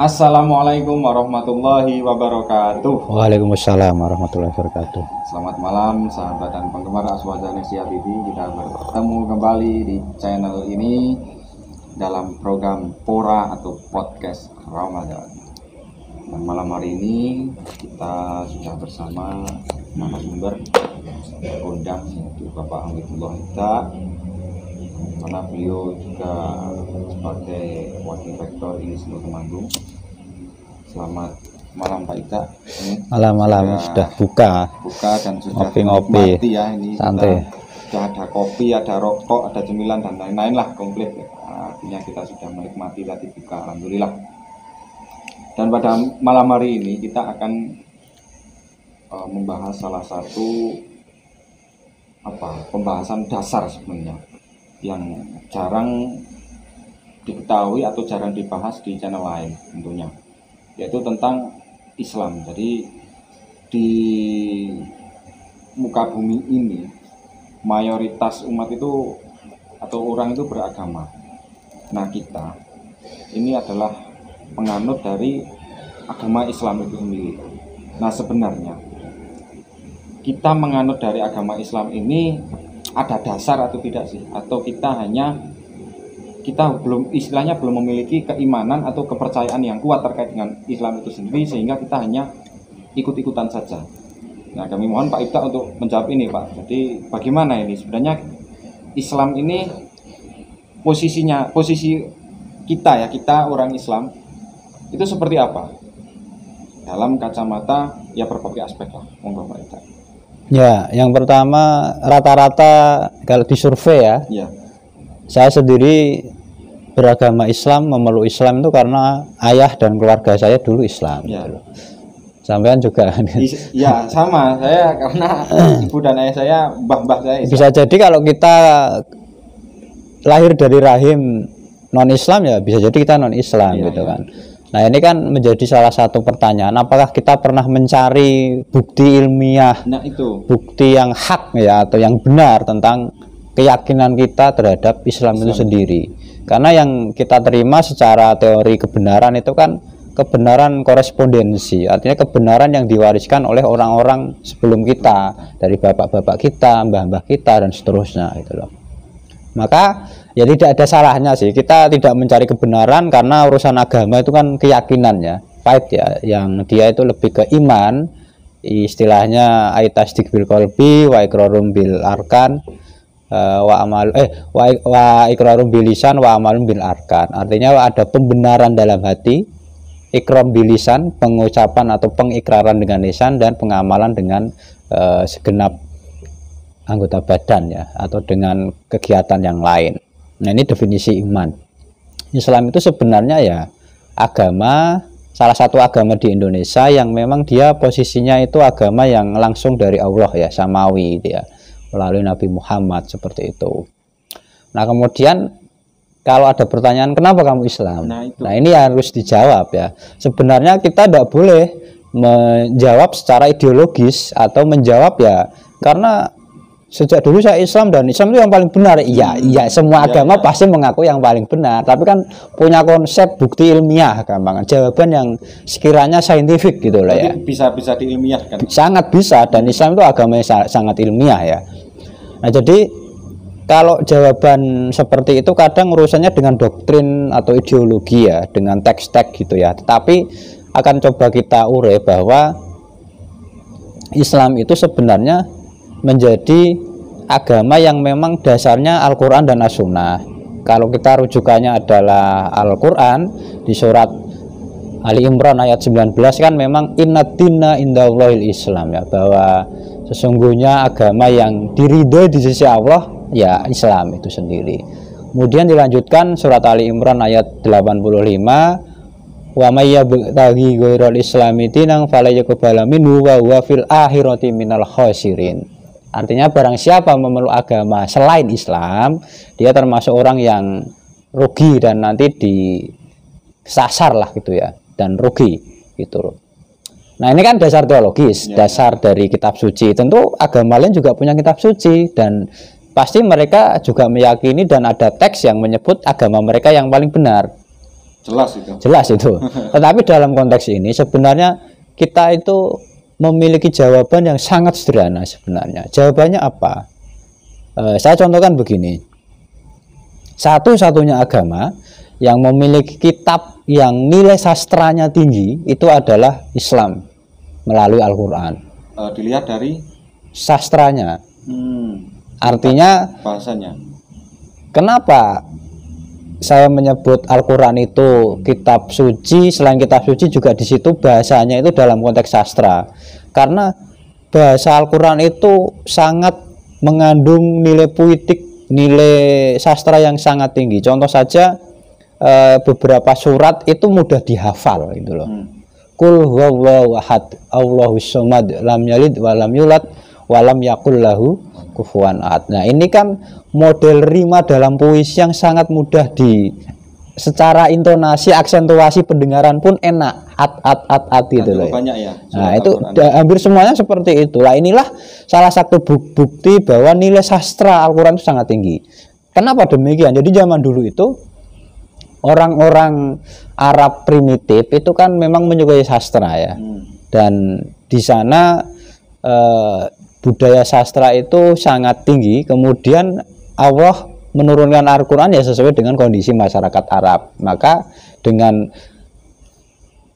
Assalamualaikum warahmatullahi wabarakatuh. Waalaikumsalam warahmatullahi wabarakatuh. Selamat malam sahabat dan penggemar Aswaja Nesia TV. Kita bertemu kembali di channel ini dalam program Pora atau Podcast Ramadan. Dan malam hari ini kita sudah bersama narasumber undang yaitu Bapak Hamidullah Ita, karena beliau juga sebagai wakil rektor ISNU Temanggung. Selamat malam Pak Ita. Malam-malam sudah buka dan sudah ngopi ya, ini santai. Sudah ada kopi, ada rokok, ada cemilan dan lain-lain lah, komplit. Artinya kita sudah menikmati tadi buka, alhamdulillah. Dan pada malam hari ini kita akan membahas salah satu pembahasan dasar sebenarnya yang jarang diketahui atau jarang dibahas di channel lain tentunya, yaitu tentang Islam. Jadi di muka bumi ini mayoritas umat itu atau orang itu beragama. Nah, kita ini adalah penganut dari agama Islam itu sendiri. Nah, sebenarnya kita menganut dari agama Islam ini ada dasar atau tidak sih? Atau kita belum memiliki keimanan atau kepercayaan yang kuat terkait dengan Islam itu sendiri, sehingga kita hanya ikut-ikutan saja. Nah, kami mohon Pak Ibta untuk menjawab ini, Pak. Jadi bagaimana ini sebenarnya Islam ini posisi kita orang Islam itu seperti apa dalam kacamata ya berbagai aspek lah, monggo Pak Ibta. Ya, yang pertama rata-rata kalau disurvei ya, saya sendiri beragama Islam, memeluk Islam itu karena ayah dan keluarga saya dulu Islam. Ya. Gitu. Sampean juga. Ya, sama saya karena ibu dan ayah saya, mbah-mbah saya Islam. Bisa jadi kalau kita lahir dari rahim non-Islam ya bisa jadi kita non-Islam gitu kan. Nah, ini kan menjadi salah satu pertanyaan, apakah kita pernah mencari bukti ilmiah, bukti yang hak ya atau yang benar tentang keyakinan kita terhadap Islam itu sendiri. Karena yang kita terima secara teori kebenaran itu kan kebenaran korespondensi, artinya kebenaran yang diwariskan oleh orang-orang sebelum kita, dari bapak-bapak kita, mbah-mbah kita dan seterusnya gitu loh. Maka ya tidak ada salahnya sih kita tidak mencari kebenaran, karena urusan agama itu kan keyakinan ya, pahit ya, yang dia itu lebih ke iman, istilahnya aitasdik bil qalbi wa iqrarum bil arkan wa iqrarum bil lisan wa amalum bil arkan. Artinya ada pembenaran dalam hati, ikram bil lisan, pengucapan atau pengikraran dengan lisan, dan pengamalan dengan segenap anggota badan ya, atau dengan kegiatan yang lain. Nah, ini definisi iman. Islam itu sebenarnya ya agama, salah satu agama di Indonesia yang memang dia posisinya itu agama yang langsung dari Allah ya, samawi dia, melalui Nabi Muhammad seperti itu. Nah, kemudian kalau ada pertanyaan kenapa kamu Islam? Nah, ini harus dijawab ya. Sebenarnya kita tidak boleh menjawab secara ideologis atau menjawab ya karena sejak dulu saya Islam dan Islam itu yang paling benar. Iya, semua agama pasti mengaku yang paling benar. Tapi kan punya konsep bukti ilmiah, gampangan jawaban yang sekiranya saintifik gitu lah ya. Bisa diilmiahkan. Sangat bisa, dan Islam itu agama yang sangat ilmiah ya. Nah, jadi kalau jawaban seperti itu kadang urusannya dengan doktrin atau ideologi ya, dengan teks-teks gitu ya. Tetapi akan coba kita urai bahwa Islam itu sebenarnya menjadi agama yang memang dasarnya Al-Quran dan As-Sunnah. Kalau kita rujukannya adalah Al-Quran, di surat Ali Imran ayat 19 kan memang innaddina indallahil Islam ya, bahwa sesungguhnya agama yang diridhoi di sisi Allah ya Islam itu sendiri. Kemudian dilanjutkan surat Ali Imran ayat 85, wa may yabtaghi ghairal islami dinan falyaqbala minhu wa huwa fil akhirati minal khasirin. Artinya barang siapa memeluk agama selain Islam, dia termasuk orang yang rugi dan nanti disasar lah gitu ya, dan rugi gitu. Nah, ini kan dasar teologis, dasar dari kitab suci. Tentu agama lain juga punya kitab suci, dan pasti mereka juga meyakini dan ada teks yang menyebut agama mereka yang paling benar. Jelas itu. Jelas itu. Tetapi dalam konteks ini sebenarnya kita itu memiliki jawaban yang sangat sederhana sebenarnya. Jawabannya apa? Saya contohkan begini. Satu-satunya agama yang memiliki kitab yang nilai sastranya tinggi itu adalah Islam melalui Al-Quran. Dilihat dari sastranya. Artinya bahasanya. Kenapa saya menyebut Al-Quran itu kitab suci? Selain kitab suci juga di situ bahasanya itu dalam konteks sastra. Karena bahasa Al-Quran itu sangat mengandung nilai puitik, nilai sastra yang sangat tinggi. Contoh saja beberapa surat itu mudah dihafal gitu loh. Qul huwallahu ahad, Allahus samad, lam yalid wa lam yulad wa lam yakul lahu kufuwan ahad. Nah, ini kan model rima dalam puisi yang sangat mudah secara intonasi, aksentuasi pendengaran pun enak, at gitu loh. Banyak ya. Nah, itu hampir semuanya seperti itu. Lah, inilah salah satu bukti bahwa nilai sastra Al-Qur'an itu sangat tinggi. Kenapa demikian? Jadi zaman dulu itu orang-orang Arab primitif itu kan memang menyukai sastra ya. Dan di sana budaya sastra itu sangat tinggi. Kemudian Allah menurunkan Al-Quran ya sesuai dengan kondisi masyarakat Arab. Maka dengan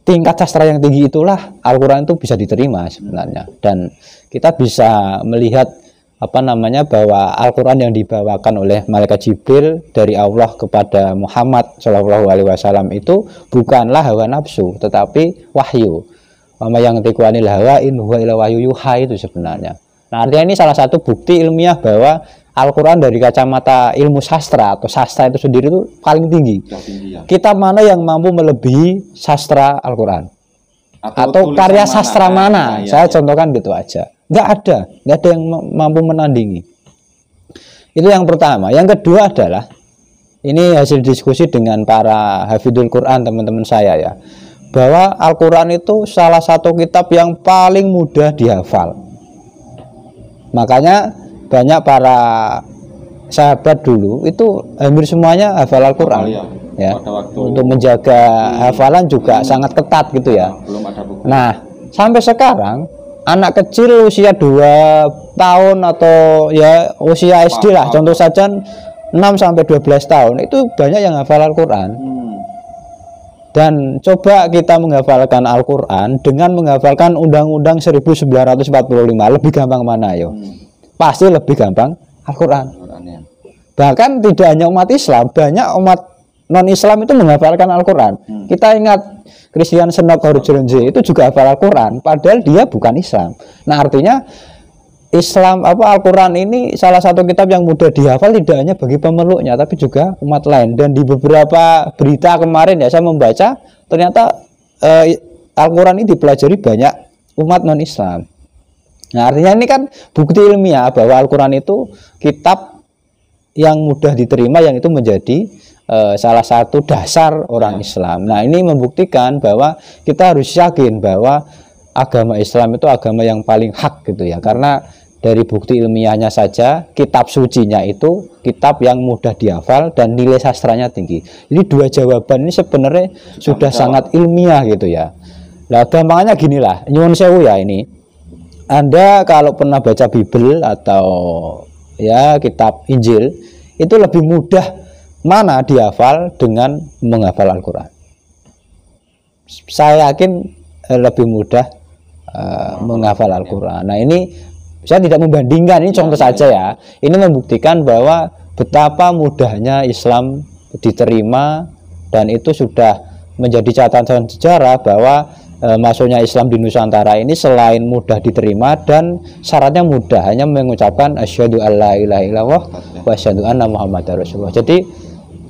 tingkat sastra yang tinggi itulah Al-Quran itu bisa diterima sebenarnya. Dan kita bisa melihat bahwa Al-Quran yang dibawakan oleh malaikat Jibril dari Allah kepada Muhammad SAW itu bukanlah hawa nafsu, tetapi wahyu. Yang tikuanil hawa in huwa ila wahyu yuha itu sebenarnya. Nah, artinya ini salah satu bukti ilmiah bahwa Al-Quran dari kacamata ilmu sastra atau sastra itu sendiri itu paling tinggi. Ya. Kitab mana yang mampu melebihi sastra Al-Quran? Atau karya sastra mana? Saya contohkan gitu aja. Nggak ada yang mampu menandingi. Itu yang pertama. Yang kedua adalah, ini hasil diskusi dengan para hafidhul Quran teman-teman saya ya, bahwa Al-Quran itu salah satu kitab yang paling mudah dihafal. Makanya banyak para sahabat dulu itu hampir semuanya hafal Al-Quran ya. Untuk menjaga hafalan juga sangat ketat gitu ya. Belum ada buku. Nah, sampai sekarang anak kecil usia 2 tahun atau ya usia SD lah, contoh saja 6 sampai 12 tahun itu banyak yang hafal Al-Quran. Dan coba kita menghafalkan Al-Quran dengan menghafalkan Undang-Undang 1945, lebih gampang mana ayo? Pasti lebih gampang Al-Quran. Bahkan tidak hanya umat Islam, banyak umat non-Islam itu menghafalkan Al-Quran. Kita ingat Christian Senok Horjonje itu juga hafal Al-Quran, padahal dia bukan Islam. Nah, artinya Islam Al-Quran ini salah satu kitab yang mudah dihafal tidak hanya bagi pemeluknya tapi juga umat lain. Dan di beberapa berita kemarin ya saya membaca ternyata Al-Quran ini dipelajari banyak umat non-Islam. Nah, artinya ini kan bukti ilmiah bahwa Al-Quran itu kitab yang mudah diterima, yang itu menjadi salah satu dasar orang Islam. Nah, ini membuktikan bahwa kita harus yakin bahwa agama Islam itu agama yang paling hak gitu ya, karena dari bukti ilmiahnya saja kitab sucinya itu kitab yang mudah dihafal dan nilai sastranya tinggi. Jadi dua jawaban ini sebenarnya sudah sangat ilmiah gitu ya. Nah, gampangnya ginilah, nyuwun sewu ya ini. Anda kalau pernah baca Bible atau ya kitab Injil itu lebih mudah mana dihafal dengan menghafal Al-Quran. Saya yakin lebih mudah menghafal Al-Quran. Nah, ini saya tidak membandingkan, ini contoh saja ya. Ini membuktikan bahwa betapa mudahnya Islam diterima, dan itu sudah menjadi catatan sejarah bahwa masuknya Islam di Nusantara ini selain mudah diterima dan syaratnya mudah, hanya mengucapkan asyhadu alla ilaha illallah wa asyhadu anna muhammadar rasulullah. Jadi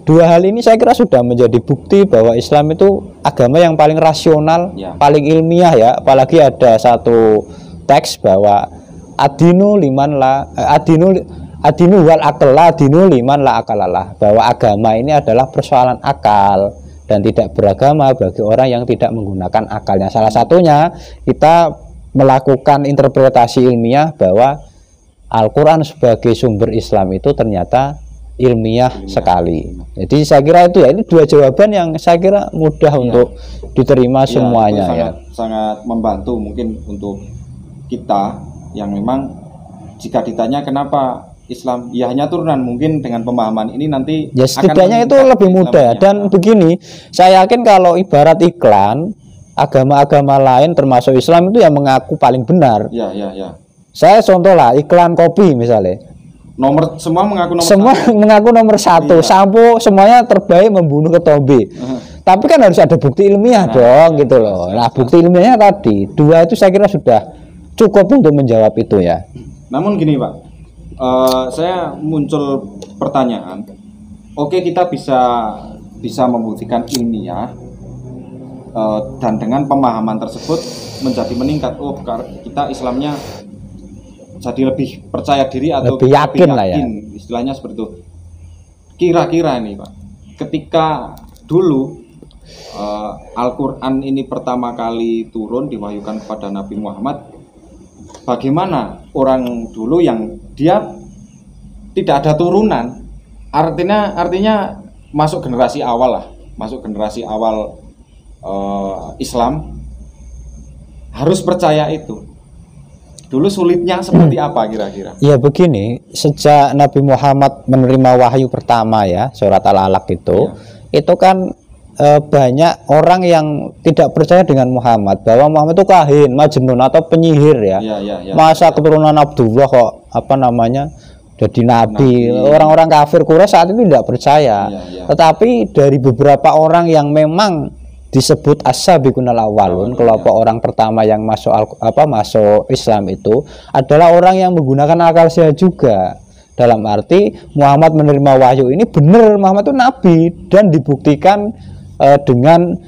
dua hal ini saya kira sudah menjadi bukti bahwa Islam itu agama yang paling rasional, paling ilmiah ya. Apalagi ada satu teks bahwa adinu wal akal la adinu liman la akalalah, bahwa agama ini adalah persoalan akal dan tidak beragama bagi orang yang tidak menggunakan akalnya. Salah satunya kita melakukan interpretasi ilmiah bahwa Al-Quran sebagai sumber Islam itu ternyata ilmiah sekali. Jadi saya kira itu ya, ini dua jawaban yang saya kira mudah untuk diterima semuanya itu ya. Sangat membantu mungkin untuk kita yang memang jika ditanya kenapa Islam ya hanya turunan, mungkin dengan pemahaman ini nanti ya setidaknya itu lebih mudah. Dan begini, saya yakin kalau ibarat iklan agama-agama lain termasuk Islam itu yang mengaku paling benar. Ya. Saya contoh lah iklan kopi misalnya. Semua mengaku nomor semua satu. mengaku nomor satu. Sampo semuanya terbaik membunuh ketombe. Tapi kan harus ada bukti ilmiah dong gitu loh. Nah bukti ilmiahnya tadi dua itu saya kira sudah cukup untuk menjawab itu ya. Namun gini Pak, saya muncul pertanyaan. Oke, kita bisa membuktikan ilmiah dan dengan pemahaman tersebut menjadi meningkat. Oh, kita Islamnya jadi lebih percaya diri atau lebih yakin lah ya. Istilahnya seperti itu. Kira-kira ini Pak, ketika dulu Al-Quran ini pertama kali turun diwahyukan kepada Nabi Muhammad, bagaimana orang dulu yang dia tidak ada turunan, artinya masuk generasi awal lah, Islam harus percaya itu. Dulu sulitnya seperti apa kira-kira? Ya begini, sejak Nabi Muhammad menerima wahyu pertama ya, surat Al-Alaq itu kan banyak orang yang tidak percaya dengan Muhammad, bahwa Muhammad itu kahin, majnun atau penyihir ya. Masa keturunan Abdullah kok jadi nabi. Orang-orang kafir Quraisy saat itu tidak percaya. Tetapi dari beberapa orang yang memang disebut as-sabiqunal awwalun, kelompok orang pertama yang masuk Islam itu adalah orang yang menggunakan akal sehat juga. Dalam arti Muhammad menerima wahyu ini benar, Muhammad itu nabi, dan dibuktikan dengan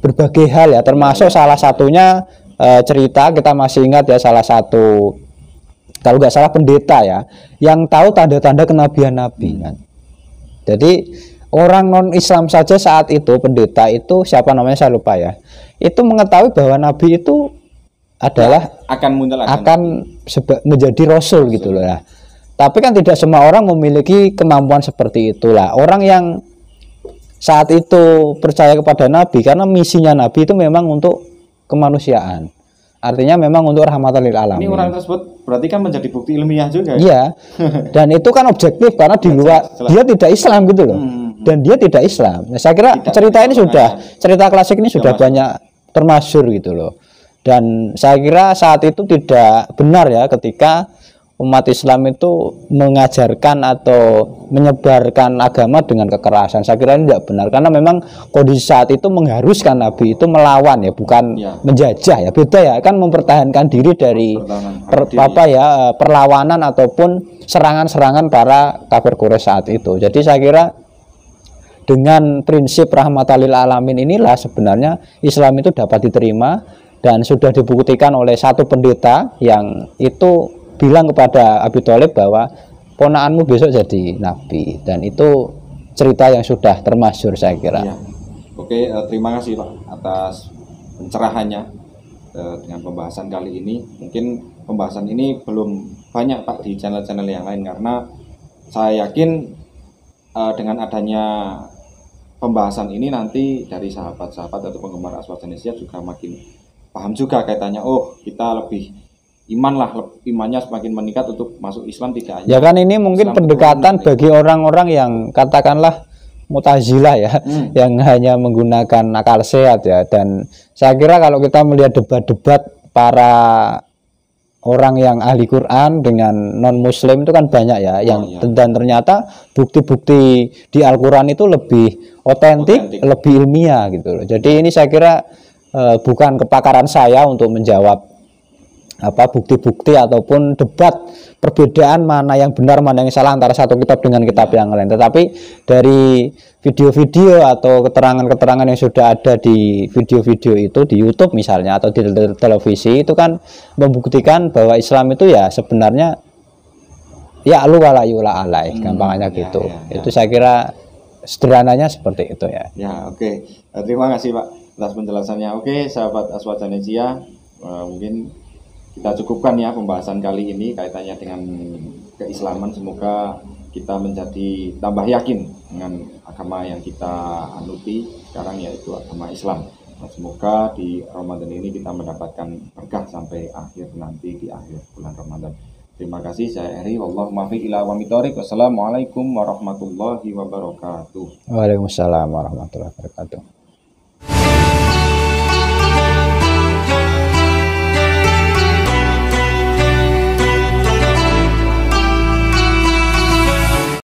berbagai hal ya, termasuk salah satunya cerita kita masih ingat ya, salah satu kalau nggak salah pendeta ya yang tahu tanda-tanda kenabian Nabi kan. Jadi orang non-Islam saja saat itu, pendeta itu siapa namanya saya lupa ya, itu mengetahui bahwa Nabi itu adalah akan menjadi Rasul gitu loh ya. Tapi kan tidak semua orang memiliki kemampuan seperti itulah. Orang yang saat itu percaya kepada Nabi karena misinya Nabi itu memang untuk kemanusiaan. Artinya memang untuk rahmatan lil alamin. Ini orang tersebut berarti kan menjadi bukti ilmiah juga ya? Iya. Dan itu kan objektif karena di luar dia tidak Islam gitu loh. Dan dia tidak Islam. Nah, saya kira cerita ini cerita klasik ini sudah banyak termasyhur gitu loh. Dan saya kira saat itu tidak benar ya ketika umat Islam itu mengajarkan atau menyebarkan agama dengan kekerasan. Saya kira ini tidak benar karena memang kondisi saat itu mengharuskan Nabi itu melawan ya, bukan menjajah ya. Beda ya, kan mempertahankan diri dari perlawanan ataupun serangan-serangan para kafir Quraisy saat itu. Jadi saya kira dengan prinsip rahmatan lil alamin inilah sebenarnya Islam itu dapat diterima, dan sudah dibuktikan oleh satu pendeta yang itu bilang kepada Abi Thalib bahwa ponakanmu besok jadi nabi, dan itu cerita yang sudah termasyhur saya kira. Oke, terima kasih Pak atas pencerahannya dengan pembahasan kali ini. Mungkin pembahasan ini belum banyak Pak di channel-channel yang lain, karena saya yakin dengan adanya pembahasan ini nanti dari sahabat-sahabat atau penggemar Aswajanesia juga makin paham juga kaitannya. Oh, kita lebih imannya semakin meningkat untuk masuk Islam, tidak hanya ya kan ini mungkin Islam pendekatan bagi orang-orang yang katakanlah Mu'tazilah ya, yang hanya menggunakan akal sehat ya. Dan saya kira kalau kita melihat debat-debat para orang yang ahli Quran dengan non muslim itu kan banyak ya, dan ternyata bukti-bukti di Al-Quran itu lebih otentik, lebih ilmiah gitu loh. Jadi ini saya kira bukan kepakaran saya untuk menjawab bukti-bukti ataupun debat perbedaan mana yang benar mana yang salah antara satu kitab dengan kitab yang lain. Tetapi dari video-video atau keterangan-keterangan yang sudah ada di video-video itu di YouTube misalnya atau di televisi itu kan membuktikan bahwa Islam itu ya sebenarnya ya lu wala yula alai, gampangnya gitu. Itu saya kira sederhananya seperti itu ya. Oke. Terima kasih Pak atas penjelasannya. Oke, sahabat Aswajanesia, mungkin kita cukupkan ya pembahasan kali ini kaitannya dengan keislaman. Semoga kita menjadi tambah yakin dengan agama yang kita anuti sekarang, yaitu agama Islam. Nah, semoga di Ramadan ini kita mendapatkan berkah sampai akhir nanti, di akhir bulan Ramadan. Terima kasih, saya Eri. Wallahu muwaffiq ila aqwamit thoriq. Wassalamualaikum warahmatullahi wabarakatuh. Waalaikumsalam warahmatullahi wabarakatuh.